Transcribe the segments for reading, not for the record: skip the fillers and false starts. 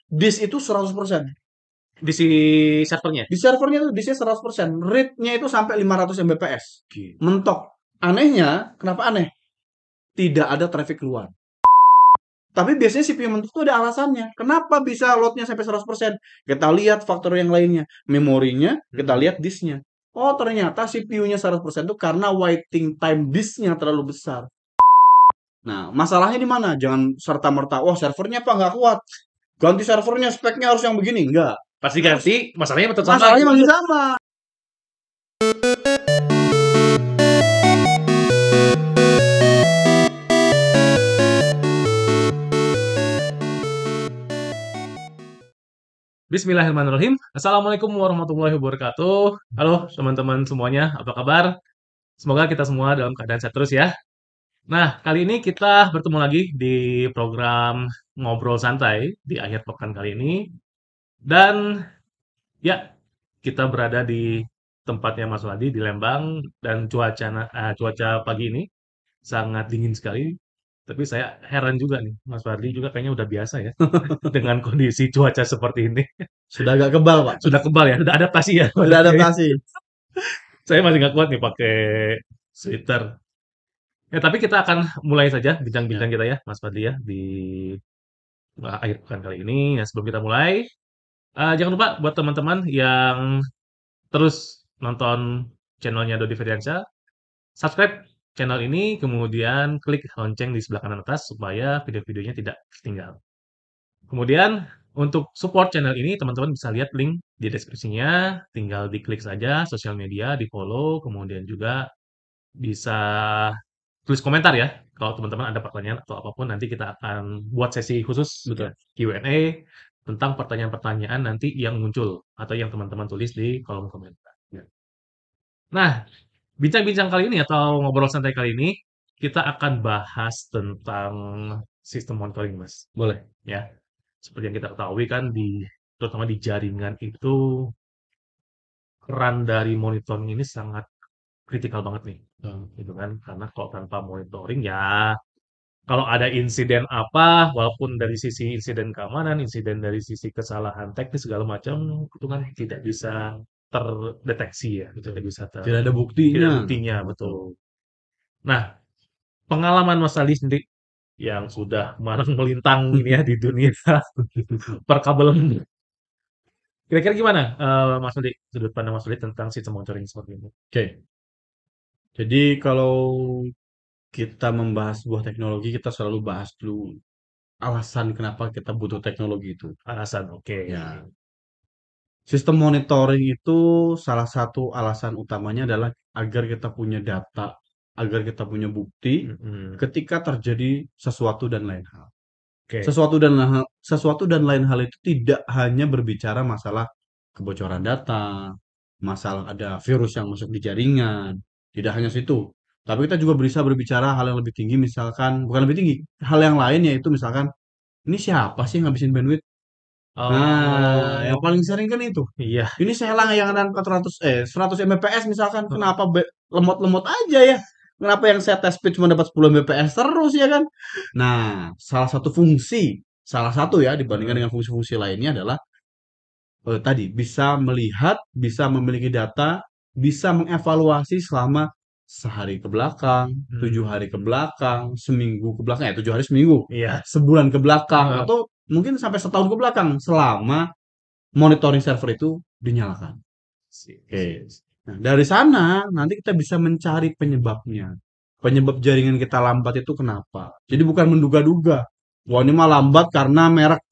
Disk itu 100%. Di si servernya. Di servernya itu disknya 100%. Read-nya itu sampai 500 Mbps. Gitu. Mentok. Anehnya, kenapa aneh? Tidak ada traffic keluar. Tapi biasanya CPU mentok itu ada alasannya. Kenapa bisa load-nya sampai 100%? Kita lihat faktor yang lainnya. Memorinya, kita lihat disknya. Oh, ternyata CPU-nya 100% itu karena waiting time disknya terlalu besar. Nah, masalahnya di mana? Jangan serta-merta, wah servernya apa nggak kuat. Ganti servernya, speknya harus yang begini. Enggak. Pasti ganti, masalahnya tetap sama. Masalahnya masih sama. Bismillahirrahmanirrahim. Assalamualaikum warahmatullahi wabarakatuh. Halo teman-teman semuanya, apa kabar? Semoga kita semua dalam keadaan sehat terus ya. Nah, kali ini kita bertemu lagi di program Ngobrol Santai di akhir pekan kali ini. Dan ya, kita berada di tempatnya Mas Wadi di Lembang dan cuaca pagi ini sangat dingin sekali. Tapi saya heran juga nih, Mas Fadli juga kayaknya udah biasa ya dengan kondisi cuaca seperti ini. Sudah agak kebal, Pak. Sudah kebal ya, sudah adaptasi ya. Sudah adaptasi. Saya masih nggak kuat nih pakai sweater. Ya, tapi kita akan mulai saja bincang-bincang kita ya, Mas Fadli ya, di akhir pekan kali ini. Ya, sebelum kita mulai, jangan lupa buat teman-teman yang terus nonton channelnya Dodi Firdiansyah, subscribe channel ini, kemudian klik lonceng di sebelah kanan atas supaya video-videonya tidak ketinggalan. Kemudian untuk support channel ini teman-teman bisa lihat link di deskripsinya, tinggal diklik saja sosial media, di-follow, kemudian juga bisa tulis komentar ya. Kalau teman-teman ada pertanyaan atau apapun nanti kita akan buat sesi khusus Betul. Q&A tentang pertanyaan-pertanyaan nanti yang muncul atau yang teman-teman tulis di kolom komentar. Nah, bincang-bincang kali ini atau ngobrol santai kali ini kita akan bahas tentang sistem monitoring, Mas. Boleh. Ya. Seperti yang kita ketahui kan terutama di jaringan itu peran dari monitoring ini sangat kritikal banget nih, gitu kan. Karena kalau tanpa monitoring ya kalau ada insiden apa, walaupun dari sisi insiden keamanan, insiden dari sisi kesalahan teknis segala macam itu kan tidak bisa terdeteksi ya, tidak bisa Tidak ada tidak buktinya. ada buktinya, betul. Nah, pengalaman Mas Ali sendiri yang sudah malang melintang ini ya di dunia perkabelan. Kira-kira gimana, Mas Udi, sudut pandang Mas Udi tentang sistem monitoring seperti ini? Oke. Jadi kalau kita membahas sebuah teknologi, kita selalu bahas dulu alasan kenapa kita butuh teknologi itu. Alasan, oke. Ya. Sistem monitoring itu salah satu alasan utamanya adalah agar kita punya data, agar kita punya bukti ketika terjadi sesuatu dan lain hal. Oke. Sesuatu dan lain hal itu tidak hanya berbicara masalah kebocoran data, masalah ada virus yang masuk di jaringan, tidak hanya situ. Tapi kita juga bisa berbicara hal yang lebih tinggi, misalkan bukan lebih tinggi, hal yang lain yaitu misalkan ini siapa sih yang ngabisin bandwidth? Nah, yang paling sering kan itu. Iya. Ini saya langganan 100 Mbps misalkan, kenapa lemot-lemot aja ya? Kenapa yang saya test speed cuma dapat 10 Mbps terus ya kan? Nah, salah satu ya dibandingkan dengan fungsi-fungsi lainnya adalah tadi bisa melihat, bisa memiliki data, bisa mengevaluasi selama sehari ke belakang, 7 hari ke belakang, seminggu ke belakang, 7 hari seminggu, Iya. sebulan ke belakang, atau mungkin sampai setahun ke belakang selama monitoring server itu dinyalakan. Oke. Nah, dari sana nanti kita bisa mencari penyebabnya. Penyebab jaringan kita lambat itu kenapa? Jadi bukan menduga-duga. Wah, ini mah lambat karena merek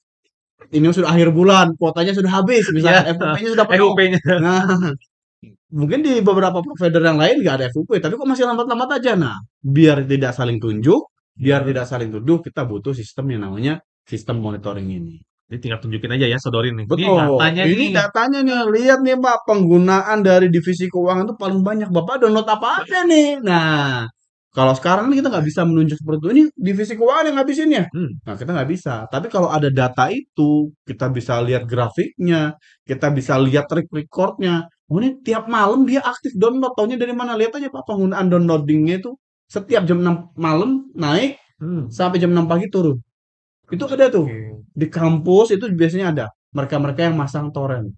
ini sudah akhir bulan, kuotanya sudah habis, misalnya FUP-nya sudah penuh. Nah, mungkin di beberapa provider yang lain nggak ada FUP, tapi kok masih lambat-lambat aja. Nah, biar tidak saling tunjuk, biar tidak saling tuduh, kita butuh sistem yang namanya sistem monitoring ini. Jadi tinggal tunjukin aja ya, sodorin nih. Betul. Ini datanya nih, lihat nih Pak, penggunaan dari divisi keuangan itu paling banyak. Bapak download apa aja nih? Nah, kalau sekarang nih kita nggak bisa menunjuk seperti itu. Ini divisi keuangan yang ngabisin ya. Nah, kita nggak bisa. Tapi kalau ada data itu, kita bisa lihat grafiknya, kita bisa lihat track recordnya. Oh, ini tiap malam dia aktif download. Taunya dari mana? Lihat aja Pak, penggunaan downloadingnya itu setiap jam 6 malam naik, sampai jam 6 pagi turun. Itu ada tuh. Oke. Di kampus itu biasanya ada. Mereka-mereka yang masang torrent.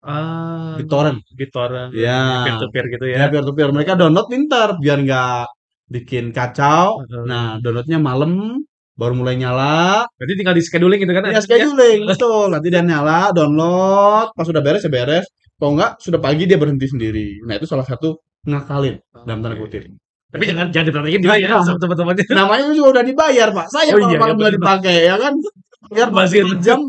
Ah, BitTorrent. BitTorrent Ya, peer to peer gitu ya. ya peer to peer. Mereka download pintar biar nggak bikin kacau. Nah, Heeh. downloadnya malam baru mulai nyala. Berarti tinggal di scheduling gitu kan Ya nanti ya? scheduling betul. Nanti dia nyala, download. Pas sudah beres ya beres. Kalau nggak sudah pagi dia berhenti sendiri. Nah itu salah satu ngakalin dalam tanda Oke. kutip. Tapi jangan jangan diperhatiin juga ya Nah, sama teman-temannya. namanya juga udah dibayar pak. Saya Oh iya, ya malah nggak betul. dipakai ya kan. Biar Bazir. 24 jam,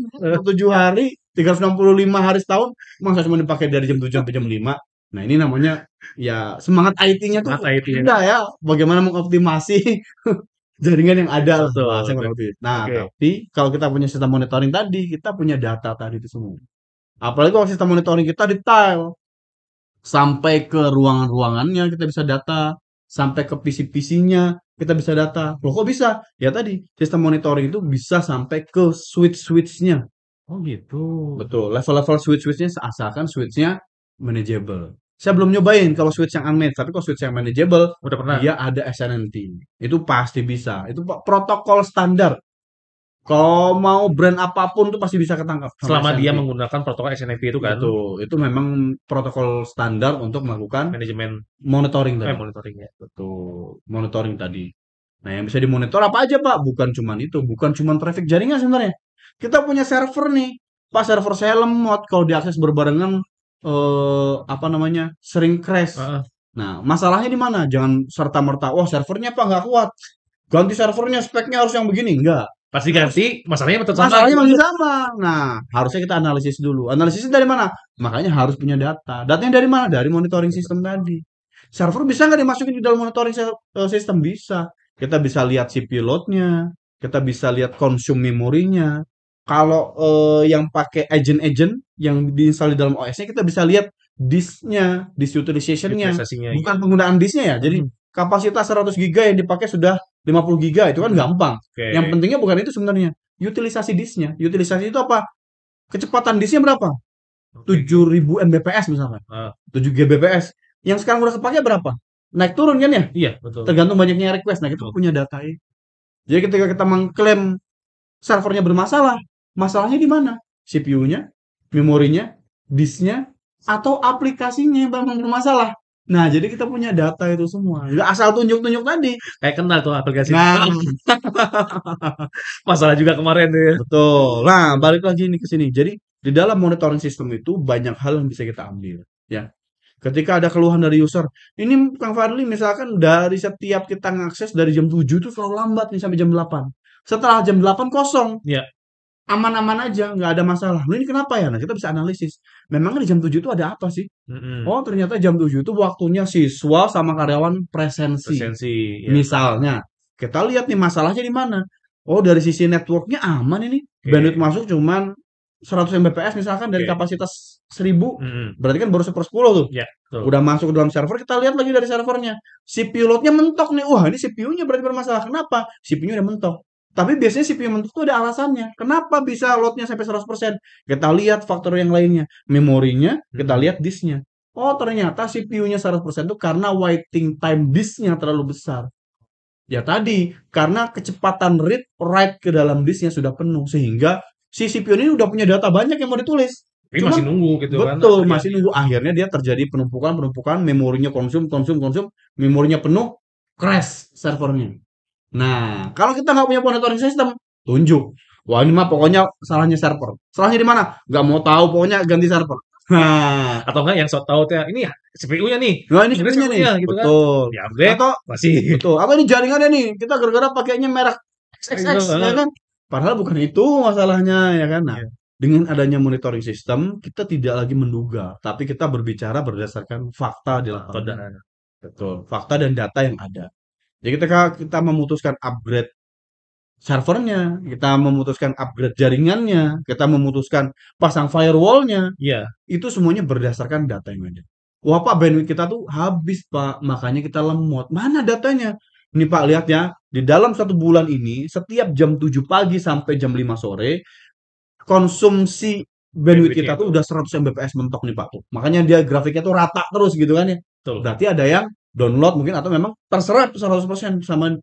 7 hari, 365 hari setahun, masa cuma dipakai dari jam 7 sampai jam 5. Nah ini namanya ya semangat IT-nya tuh Semangat IT ya. enggak ya. Bagaimana mengoptimasi jaringan yang ada lah Betul, bahasanya betul. kurang lebih. Nah Oke. tapi kalau kita punya sistem monitoring tadi, kita punya data tadi itu semua. Apalagi kalau sistem monitoring kita detail. Sampai ke ruangan-ruangannya kita bisa data, sampai ke PC-PC-nya kita bisa data. Loh kok bisa? Ya tadi, sistem monitoring itu bisa sampai ke switch-switch-nya. Oh gitu. Betul, level-level switch-switch-nya asalkan switch-nya manageable. Saya belum nyobain kalau switch yang unmanaged, tapi kalau switch yang manageable, Udah pernah? dia ada SNMP. Itu pasti bisa. Itu protokol standar. Kalau mau brand apapun tuh pasti bisa ketangkap sama Selama dia SNMP. menggunakan protokol SNMP itu kan, Betul, itu memang protokol standar untuk melakukan manajemen monitoring tadi. monitoring ya. Betul, monitoring tadi. Nah, yang bisa dimonitor apa aja, Pak? Bukan cuman itu, bukan cuman traffic jaringan sebenarnya. Kita punya server nih. Pak, server saya lemot kalau diakses berbarengan apa namanya? Sering crash. Heeh. Nah, masalahnya di mana? Jangan serta-merta, wah servernya Pak nggak kuat. Ganti servernya, speknya harus yang begini. Enggak. Pasti ganti, masalahnya tetap sama Masalahnya gitu. masih sama. Nah, harusnya kita analisis dulu. Analisisnya dari mana? Makanya harus punya data. Datanya dari mana? Dari monitoring system tadi. Server bisa nggak dimasukin di dalam monitoring system? Bisa. Kita bisa lihat CPU load-nya, kita bisa lihat consume memorinya. Kalau yang pakai agent-agent yang diinstal di dalam OS-nya, kita bisa lihat disk-nya, disk utilization-nya. Utilisasinya Bukan ya. penggunaan disknya ya. Jadi Mhm. kapasitas 100 giga yang dipakai sudah 50 giga itu kan gampang. Oke. Yang pentingnya bukan itu sebenarnya. Utilisasi disknya. Utilisasi itu apa? Kecepatan disknya berapa? Oke. 7000 Mbps misalkan. Heeh. 7 Gbps. Yang sekarang udah kepake berapa? Naik turun kan ya? Iya, betul. Tergantung banyaknya request. Nah, kita Betul. punya data itu. Jadi ketika kita mengklaim servernya bermasalah, masalahnya di mana? CPU-nya, memorinya, disknya, atau aplikasinya yang memang bermasalah. Nah, jadi kita punya data itu semua. Nggak asal tunjuk-tunjuk tadi. Kayak kenal tuh aplikasi. Nah, Masalah juga kemarin tuh ya. betul. Nah, balik lagi nih ke sini. Jadi, di dalam monitoring system itu banyak hal yang bisa kita ambil. Ya, ketika ada keluhan dari user, ini Kang Fadli misalkan dari setiap kita ngakses dari jam 7 itu selalu lambat nih sampai jam 8. Setelah jam 8 kosong, Iya. aman-aman aja, nggak ada masalah. Loh ini kenapa ya? Nah, kita bisa analisis. Memang di jam 7 itu ada apa sih? Mhm. Oh, ternyata jam 7 itu waktunya siswa sama karyawan presensi. Presensi ya. Misalnya, kita lihat nih masalahnya di mana. Oh, dari sisi networknya aman ini. Oke. Bandwidth masuk cuman 100 Mbps misalkan dari Oke. kapasitas 1000. Mhm. Berarti kan baru 1/10 tuh. Ya, betul. Udah masuk ke dalam server, kita lihat lagi dari servernya. CPU load-nya mentok nih. Wah, ini CPU-nya berarti bermasalah. Kenapa? CPU-nya udah mentok. Tapi biasanya CPU mentok itu ada alasannya. Kenapa bisa load-nya sampai 100%? Kita lihat faktor yang lainnya. Memorinya, kita Mhm. lihat disknya. Oh, ternyata CPU-nya 100% itu karena waiting time disknya terlalu besar. Ya tadi, karena kecepatan read write ke dalam disknya sudah penuh. Sehingga si CPU ini udah punya data banyak yang mau ditulis. Tapi masih nunggu gitu kan. Betul, Iya, masih nunggu. Akhirnya dia terjadi penumpukan, memorinya konsum, memorinya penuh, crash servernya. Nah, kalau kita nggak punya monitoring system, tunjuk. Wah, ini mah pokoknya salahnya server. Salahnya di mana? Nggak mau tahu, pokoknya ganti server. Nah, Atau enggak yang sok tahu teh ini ya CPU-nya nih. nah ini Ini CPU-nya nih. CPU-nya gitu kan. Betul. Di-upgrade Atau masih betul. Atau ini jaringannya nih. Kita gara-gara pakainya merek XXX, ya kan? Padahal bukan itu masalahnya, ya kan? Nah, Iya. dengan adanya monitoring system, kita tidak lagi menduga, tapi kita berbicara berdasarkan fakta di Atau lapangan. Betul, fakta dan data yang ada. Jadi ketika kita memutuskan upgrade servernya, kita memutuskan upgrade jaringannya, kita memutuskan pasang firewall-nya, Iya. itu semuanya berdasarkan data yang ada. Wah Pak, bandwidth kita tuh habis Pak, makanya kita lemot. Mana datanya? Ini Pak, lihat ya, di dalam 1 bulan ini, setiap jam 7 pagi sampai jam 5 sore, konsumsi bandwidth kita Bandwidth-nya tuh udah 100 Mbps mentok nih Pak tuh. Makanya dia grafiknya tuh rata terus gitu kan ya. betul. Berarti ada yang download mungkin atau memang terserap 100% sama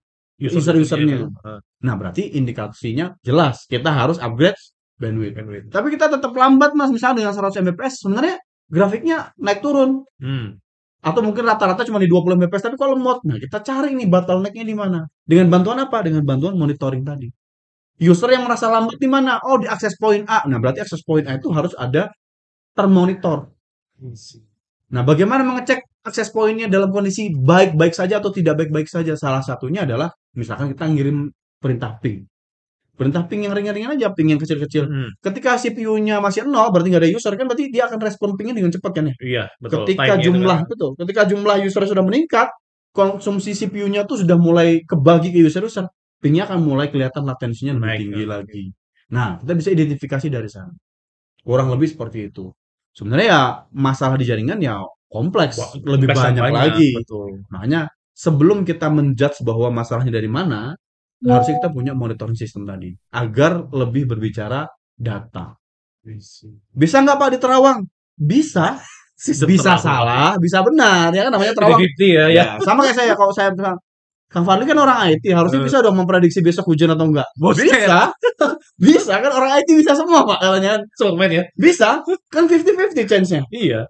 user-usernya. Heeh. Nah, berarti indikasinya jelas kita harus upgrade bandwidth. Bandwidth. Tapi kita tetap lambat Mas, misalnya dengan 100 Mbps sebenarnya grafiknya naik turun atau mungkin rata-rata cuma di 20 Mbps tapi kalau lemot. Nah, kita cari nih bottleneck-nya di mana? Dengan bantuan apa? Dengan bantuan monitoring tadi. User yang merasa lambat di mana? Oh, di access point A. Nah, berarti access point A itu harus ada termonitor. Nah, bagaimana mengecek access point-nya dalam kondisi baik-baik saja atau tidak baik-baik saja? Salah satunya adalah misalkan kita ngirim perintah ping. Perintah ping yang ringan-ringan aja, ping yang kecil-kecil. Ketika CPU-nya masih 0, berarti nggak ada user kan berarti dia akan respon pingnya dengan cepat kan ya? Iya, betul. Ketika ketika jumlah user sudah meningkat, konsumsi CPU-nya tuh sudah mulai kebagi ke user-user, pingnya akan mulai kelihatan latensinya lebih Naik, tinggi lagi. Nah, kita bisa identifikasi dari sana. Kurang lebih seperti itu. Sebenarnya ya masalah di jaringan ya kompleks, lebih banyak lagi. Betul. Makanya sebelum kita menjudge bahwa masalahnya dari mana, harusnya kita punya monitoring system tadi agar lebih berbicara data. Bisa nggak Pak di Terawang? Bisa. Bisa salah, bisa benar ya kan namanya Terawang. 50-50 ya. Sama kayak saya kalau saya bilang Kang Fadli kan orang IT, harusnya bisa dong memprediksi besok hujan atau enggak. Bisa. Bisa kan orang IT bisa semua Pak katanya. Superman ya. Bisa. Kan 50-50 chance-nya. Iya.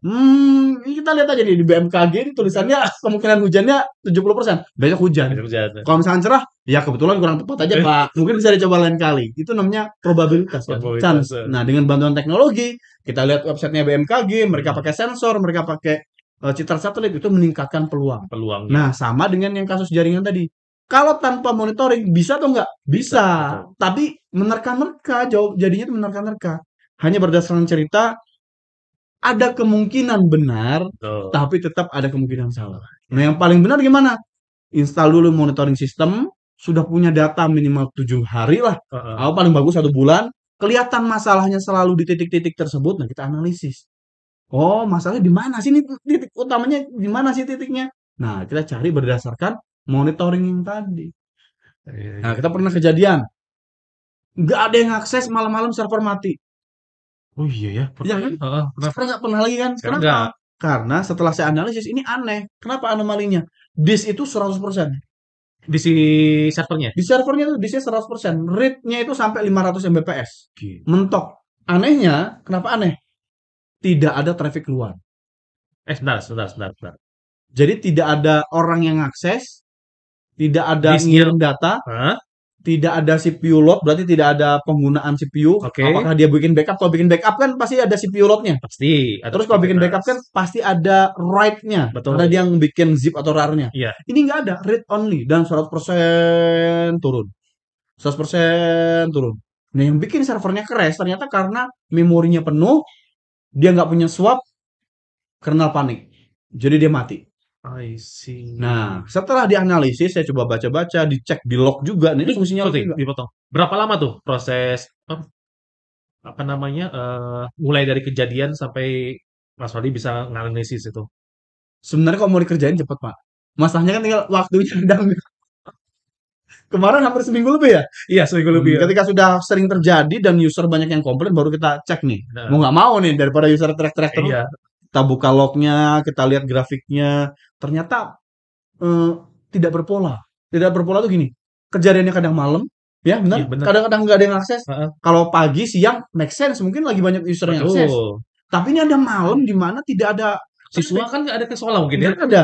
Kita lihat aja nih di BMKG ini tulisannya kemungkinan hujannya 70%. Besok hujan. Kalau misalkan cerah, ya kebetulan kurang tepat aja Pak. Mungkin bisa dicoba lain kali. Itu namanya probabilitas kan. Chance. Nah, dengan bantuan teknologi, kita lihat websitenya BMKG, mereka pakai sensor, mereka pakai citra satelit itu meningkatkan peluang. Nah, sama dengan yang kasus jaringan tadi. Kalau tanpa monitoring bisa atau enggak? Bisa. Tapi menerka-nerka, jadinya itu menerka-nerka. Hanya berdasarkan cerita ada kemungkinan benar, tapi tetap ada kemungkinan salah. Nah, yang paling benar gimana? Install dulu monitoring system, sudah punya data minimal 7 hari lah. Atau paling bagus 1 bulan, kelihatan masalahnya selalu di titik-titik tersebut, nah kita analisis. Oh, masalahnya di mana sih ini titik utamanya di mana sih titiknya? Nah, kita cari berdasarkan monitoring yang tadi. Nah, kita pernah kejadian nggak ada yang akses malam-malam server mati. Oh iya ya. Iya kan? Sekarang nggak pernah lagi kan? Kenapa? Karena setelah saya analisis ini aneh. Kenapa anomalinya? Disk itu 100%. Di si servernya? Di servernya itu disknya 100%. Read-nya itu sampai 500 Mbps. Mentok. Anehnya, kenapa aneh? Tidak ada traffic keluar. Sebentar. Jadi tidak ada orang yang akses, tidak ada ngirim data, tidak ada CPU load, berarti tidak ada penggunaan CPU. Apakah dia bikin backup? Kalau bikin backup kan pasti ada CPU load-nya. Pasti. Terus kalau bikin backup kan pasti ada write-nya. Ada dia yang bikin zip atau rar-nya. Ini nggak ada, read only dan 100% turun. 100% turun. Nah, yang bikin servernya crash ternyata karena memorinya penuh, dia nggak punya swap, kernel panik. Jadi dia mati. I see. Nah, setelah dianalisis, saya coba baca-baca, dicek di log juga. Nah, ini fungsinya dipotong. Berapa lama tuh proses mulai dari kejadian sampai Mas Fadli bisa nganalisis itu? Sebenarnya kalau mau dikerjain cepat Pak. Masalahnya kan tinggal waktunya sedang. Kemarin hampir seminggu lebih ya? Iya, seminggu lebih. Ketika sudah sering terjadi dan user banyak yang komplain, baru kita cek nih. Mau nggak mau nih, daripada user teriak-teriak terus. Iya. Kita buka lognya, kita lihat grafiknya. Ternyata tidak berpola. Tidak berpola tuh gini. Kejadiannya kadang malam, ya benar. Kadang-kadang nggak ada yang akses. Kalau pagi, siang, make sense. Mungkin lagi banyak user yang akses. Tapi ini ada malam di mana tidak ada siswa kan nggak ada ke sekolah mungkin ya. Ada.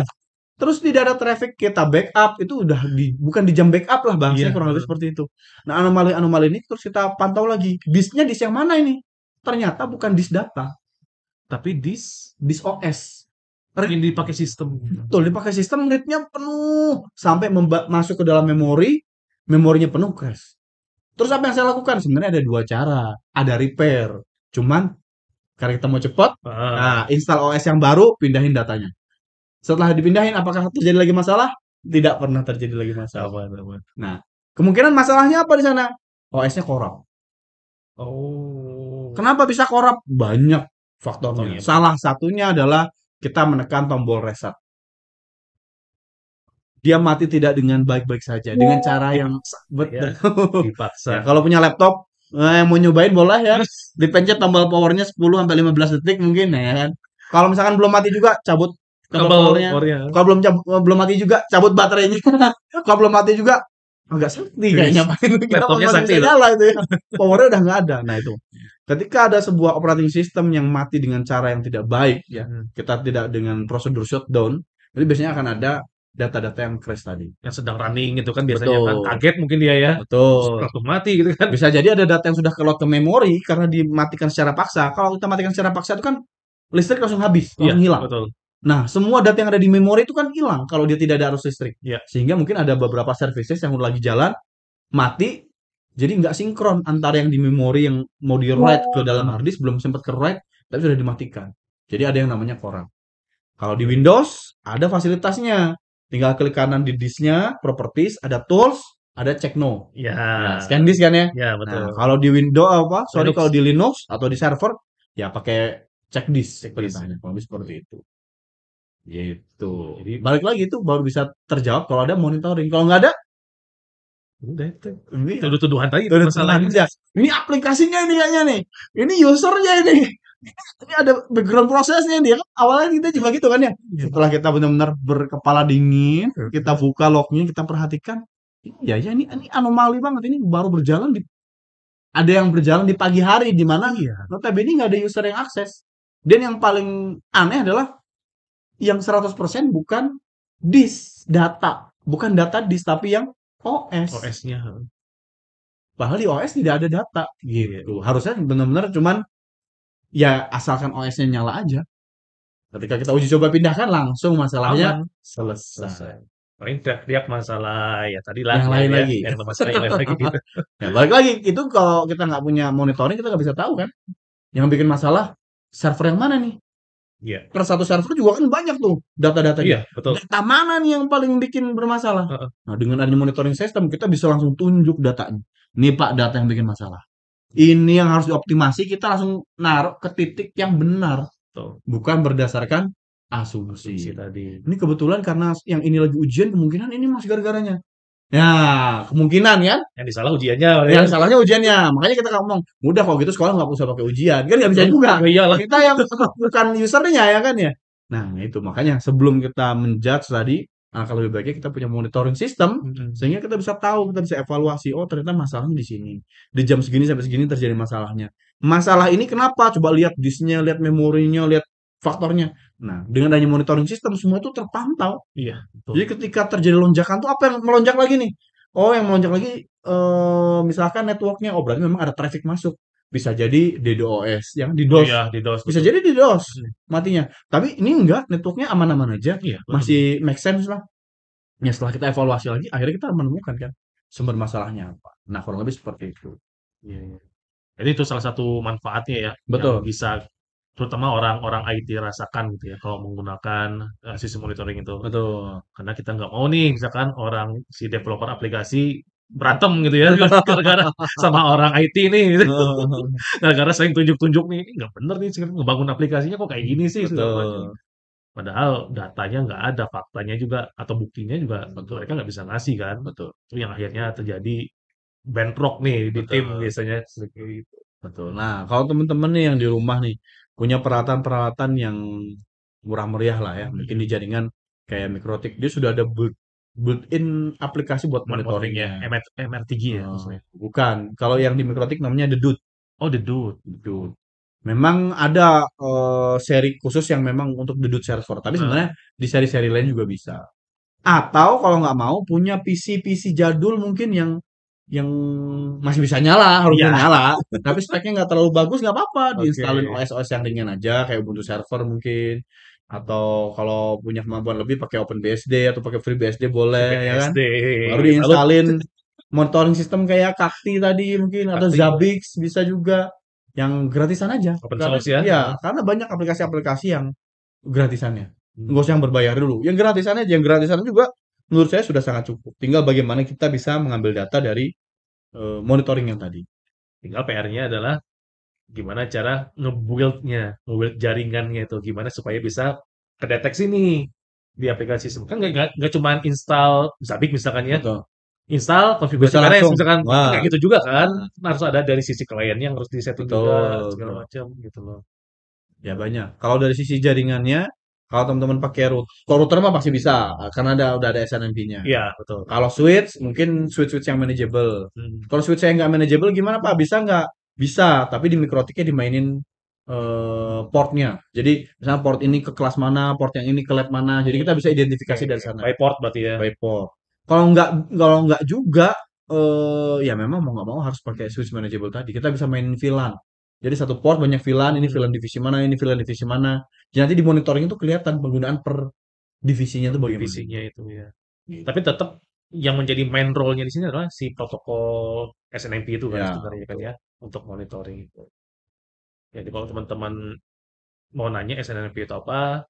Terus tidak ada traffic, kita backup itu udah bukan di jam backup lah bahasanya kurang lebih seperti itu. Nah, anomali ini terus kita pantau lagi. Disknya disk yang mana ini? Ternyata bukan disk data, tapi disk OS. Ini dipakai sistem. Betul, dipakai sistem, read-nya penuh sampai masuk ke dalam memorinya penuh crash. Terus apa yang saya lakukan? Sebenarnya ada 2 cara. Ada repair. Cuman karena kita mau cepat, nah install OS yang baru, pindahin datanya. Setelah dipindahin, apakah terjadi lagi masalah? Tidak pernah terjadi lagi masalah. Nah, kemungkinan masalahnya apa di sana? OS-nya korup. Kenapa bisa korup? Banyak faktornya. Salah satunya adalah kita menekan tombol reset. Dia mati tidak dengan baik-baik saja, dengan cara yang dipaksa. Kalau punya laptop, yang mau nyobain boleh ya, dipencet tombol powernya 10-15 detik mungkin ya kan. Kalau misalkan belum mati juga, cabut kabelnya. Kalau belum mati juga, cabut baterainya. Kalau belum mati juga, agak sakti Wis, kayaknya Pak, itu kenapa laptopnya masih sakti bisa itu. nyala itu ya, powernya udah nggak ada. Nah itu, ketika ada sebuah operating system yang mati dengan cara yang tidak baik ya, Mhm. kita tidak dengan prosedur shutdown, jadi biasanya akan ada data-data yang crash tadi. Yang sedang running itu kan biasanya kan, Betul, kaget mungkin dia ya, terus betul. langsung mati gitu kan. Bisa jadi ada data yang sudah ke-load ke memori karena dimatikan secara paksa. Kalau kita matikan secara paksa itu kan listrik langsung habis, Iya, langsung hilang. betul. Nah, semua data yang ada di memori itu kan hilang kalau dia tidak ada arus listrik. Iya, Sehingga mungkin ada beberapa services yang lagi jalan, mati, jadi nggak sinkron antara yang di memori yang mau di-write ke dalam heeh. hard disk, belum sempat ke-write, tapi sudah dimatikan. Jadi ada yang namanya koran. Kalau di Windows, ada fasilitasnya. Tinggal klik kanan di disknya, properties, ada tools, ada check no. Iya, Ya, scan disk kan ya. iya Nah, betul. kalau di Windows apa? Sorry, Linux, kalau di Linux atau di server, ya pakai check disk checklist. perintahnya. Kalau lebih seperti itu. Gitu. Jadi Balik lagi itu baru bisa terjawab kalau ada monitoring. Kalau nggak ada, udah itu. ini Tuduh-tuduhan tadi udah tenang masalahnya. aja. Ini aplikasinya ini kayaknya nih. Ini usernya ini. Ini ada background prosesnya dia kan awalnya kita juga gitu kan ya. Iya. Setelah kita benar-benar berkepala dingin, kita buka lognya, kita perhatikan, iya ya ini anomali banget ini baru berjalan di ada yang berjalan di pagi hari di mana Iya. notabene nggak ada user yang akses. Dan yang paling aneh adalah yang 100% bukan disk data, bukan data disk tapi yang OS. OS-nya. Padahal di OS tidak ada data Iya. gitu. Harusnya benar-benar cuman ya asalkan OS-nya nyala aja. Ketika kita uji coba pindahkan langsung masalahnya Aman, selesai. selesai. Paling teriak-teriak masalah ya tadilah Yang ya lain ya, lagi. yang masalah yang lain lagi gitu. Ya balik lagi itu kalau kita nggak punya monitoring kita nggak bisa tahu kan. Yang bikin masalah server yang mana nih? Iya. Per satu server juga kan banyak tuh data-datanya. Iya, betul. Data mana nih yang paling bikin bermasalah? Heeh. Nah, dengan adanya monitoring system kita bisa langsung tunjuk datanya. Ini Pak data yang bikin masalah. Ini yang harus dioptimasi, kita langsung naruh ke titik yang benar, Betul. bukan berdasarkan Asumsi asumsi. tadi. Ini kebetulan karena yang ini lagi ujian, kemungkinan ini mas gara-garanya. Ya, kemungkinan kan? Yang disalah ujiannya ya. Yang salahnya ujiannya. Makanya kita ngomong, udah kalau gitu sekolah nggak usah pakai ujian. Kan nggak bisa Oh, juga. oh iyalah. Kita yang bukan usernya ya kan ya. Nah, itu makanya sebelum kita menjudge tadi, alangkah lebih baiknya kita punya monitoring system Mhm. sehingga kita bisa tahu, kita bisa evaluasi. Oh, ternyata masalahnya di sini. Di jam segini sampai segini terjadi masalahnya. Masalah ini kenapa? Coba lihat disknya, lihat memorinya, lihat faktornya. Nah, dengan adanya monitoring system semua itu terpantau. Iya, betul. Jadi ketika terjadi lonjakan tuh apa yang melonjak lagi nih? Oh, yang melonjak lagi misalkan networknya. Oh, berarti memang ada traffic masuk. Bisa jadi DDoS, yang Oh DDoS. iya, DDoS Bisa betul. jadi DDoS Mhm. matinya. Tapi ini enggak, networknya aman-aman aja. Iya, betul. Masih make sense lah. Ya setelah kita evaluasi lagi, akhirnya kita menemukan kan sumber masalahnya apa. Nah, kurang lebih seperti itu. Iya, iya. Jadi itu salah satu manfaatnya ya, yang Betul, bisa terutama orang-orang IT rasakan gitu ya kalau menggunakan sistem monitoring itu. betul. Karena kita nggak mau nih misalkan orang si developer aplikasi berantem gitu ya gara-gara sama orang IT nih gitu. Gara-gara sering tunjuk-tunjuk nih, ini nggak bener nih ngebangun aplikasinya kok kayak gini sih segala macam. Betul, Padahal datanya nggak ada, faktanya juga atau buktinya juga betul, mereka nggak bisa ngasih kan. betul, Itu yang akhirnya terjadi bentrok nih di tim betul. biasanya seperti itu. Betul. Nah, kalau teman-teman nih yang di rumah nih punya peralatan-peralatan yang murah meriah lah ya, mungkin di Mhm. jaringan kayak Mikrotik, dia sudah ada built-in aplikasi buat Monitoring-nya monitoringnya. MRTG ya maksudnya? Bukan, kalau yang di Mikrotik namanya Dedut. Oh, The Dude. Dedut. Memang ada seri khusus yang memang untuk Dedut server, tapi Heeh. sebenarnya di seri-seri lain juga bisa. Atau kalau nggak mau punya PC-PC jadul mungkin yang masih bisa nyala, harusnya Iya, nyala, tapi speknya nggak terlalu bagus nggak apa-apa, oke. diinstalin OS-OS yang ringan aja kayak Ubuntu Server mungkin, atau kalau punya kemampuan lebih pakai OpenBSD atau pakai FreeBSD boleh ya kan. BSD, Baru salut. diinstalin monitoring system kayak Kakti tadi mungkin atau Pasti Zabbix bisa juga yang gratisan aja. open Karena source ya? ya, karena banyak aplikasi-aplikasi yang gratisannya. Nggak usah Hmm. yang berbayar dulu. Yang gratisan aja, yang gratisan juga menurut saya sudah sangat cukup. Tinggal bagaimana kita bisa mengambil data dari monitoring yang tadi. Tinggal PR-nya adalah gimana cara nge-build-nya, nge-build jaringannya itu, gimana supaya bisa kedeteksi nih di aplikasi kan nggak cuma install Zabbix misalkan ya, Betul. install konfigurasi Bisa beres langsung. misalkan, kan Wah, nggak gitu juga kan, nah, harus ada dari sisi kliennya yang harus disetting juga betul, segala betul. macam gitu loh. Ya banyak. Kalau dari sisi jaringannya, Kalau teman-teman pakai kalau router mah pasti bisa, karena udah ada SNMP-nya. Iya, betul. Kalau switch, mungkin switch-switch yang manageable. Hmm. Kalau switch yang nggak manageable gimana Pak? Bisa nggak? Bisa, tapi di mikrotiknya dimainin portnya. Jadi misalnya port ini ke kelas mana, port yang ini ke lab mana. Jadi kita bisa Oke, identifikasi dari sana. by port berarti ya. By port. Kalau nggak juga, ya memang mau nggak mau harus pakai switch manageable tadi. Kita bisa mainin VLAN. Jadi satu port banyak VLAN, ini VLAN Hmm, divisi mana, ini VLAN divisi mana. Jadi nanti di monitoring itu kelihatan penggunaan per divisinya itu bagaimana. divisinya itu ya. Gitu. Tapi tetap yang menjadi main role-nya di sini adalah si protokol SNMP itu kan Ya, sebenarnya kan betul. ya untuk monitoring itu. Jadi kalau teman-teman mau nanya SNMP itu apa,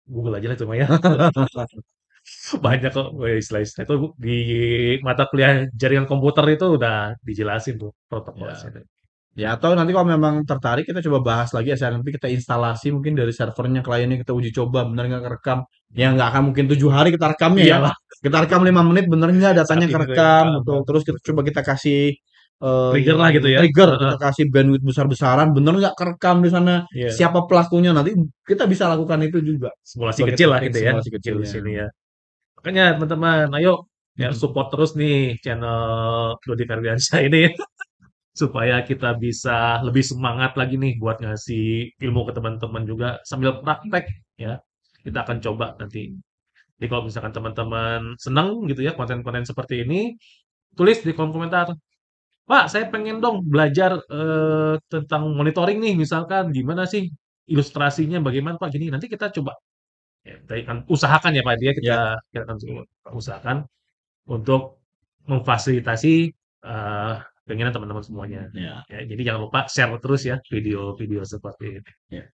Google aja lah itu mah ya. Banyak kok istilah-istilah itu di mata kuliah jaringan komputer itu udah dijelasin tuh protokol Ya. SNMP. Ya, atau nanti kalau memang tertarik kita coba bahas lagi SNMP, kita instalasi mungkin dari servernya kliennya, kita uji coba benar nggak kerekam. Ya nggak akan mungkin 7 hari kita rekamnya ya. Iyalah, Kita rekam 5 menit bener nggak saat datanya ini tuh ya. kerekam, betul. Heeh, Terus kita betul. coba kita kasih Trigger lah gitu ya. trigger, Heeh, kita kasih bandwidth besar-besaran, bener nggak kerekam di sana, iya. siapa pelakunya, nanti kita bisa lakukan itu juga Simulasi sebagai kecil lah teknik gitu ya, simulasi kecil di kecilnya. sini ya. Makanya teman-teman, ayo ya Mhm. support terus nih channel Dodi Ferdiansyah ini supaya kita bisa lebih semangat lagi nih buat ngasih ilmu ke teman-teman juga sambil praktek ya. Kita akan coba nanti. Jadi kalau misalkan teman-teman senang gitu ya konten-konten seperti ini, tulis di kolom komentar. Pak, saya pengen dong belajar tentang monitoring nih, misalkan gimana sih ilustrasinya, bagaimana Pak? Gini, nanti kita coba ya, kita akan usahakan ya Pak dia Ya, kita akan usahakan untuk memfasilitasi eh, keinginan teman-teman semuanya. ya, Ya, jadi jangan lupa share terus ya video-video seperti ini. ya.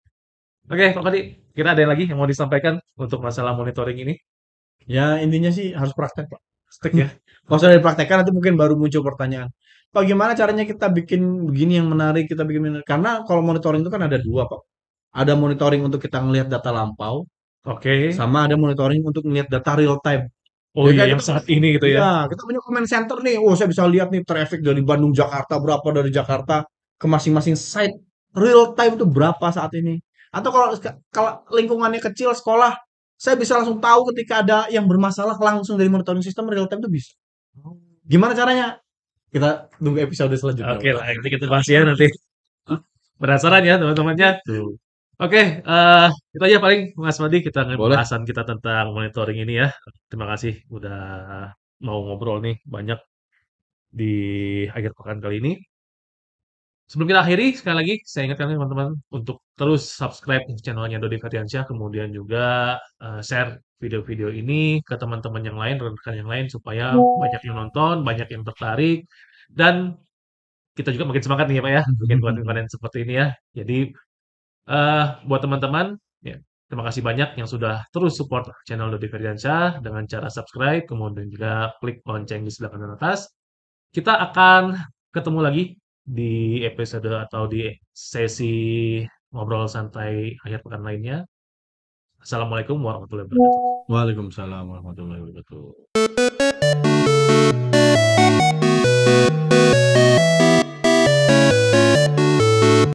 Oke, Pak Fadi, kira ada yang lagi yang mau disampaikan untuk masalah monitoring ini? Ya, intinya sih harus praktek, Pak. Stek ya. Kalau sudah dipraktekkan nanti mungkin baru muncul pertanyaan. Pak, gimana caranya kita bikin begini yang menarik, kita bikin menarik? Karena kalau monitoring itu kan ada dua, Pak. Ada monitoring untuk kita ngelihat data lampau, Oke. sama ada monitoring untuk ngelihat data real time. Oh Ya iya, kayak yang kita, saat ini gitu ya. iya, kita punya comment center nih. Oh, saya bisa lihat nih traffic dari Bandung, Jakarta berapa, dari Jakarta ke masing-masing site. Real time itu berapa saat ini. Atau kalau lingkungannya kecil, sekolah, saya bisa langsung tahu ketika ada yang bermasalah langsung dari monitoring sistem real time itu bisa. Gimana caranya? Kita tunggu episode selanjutnya, Oke Pak. lah, nanti kita bahas ya nanti. Penasaran ya teman-temannya? Tuh. Oke, itu aja paling Mas Madi kita Boleh. bahasan kita tentang monitoring ini ya. Terima kasih udah mau ngobrol nih banyak di akhir pekan kali ini. Sebelum kita akhiri, sekali lagi saya ingatkan nih teman-teman untuk terus subscribe channelnya Dodi Ferdiansyah, kemudian juga share video-video ini ke teman-teman yang lain, rekan yang lain supaya banyak yang nonton, banyak yang tertarik, dan kita juga makin semangat nih ya Pak ya, bikin konten-konten seperti ini ya. Jadi buat teman-teman, ya, terima kasih banyak yang sudah terus support channel Dodi Ferdiansyah dengan cara subscribe, kemudian juga klik lonceng di sebelah kanan atas. Kita akan ketemu lagi di episode atau di sesi ngobrol santai akhir pekan lainnya. Assalamualaikum warahmatullahi wabarakatuh. Waalaikumsalam warahmatullahi wabarakatuh.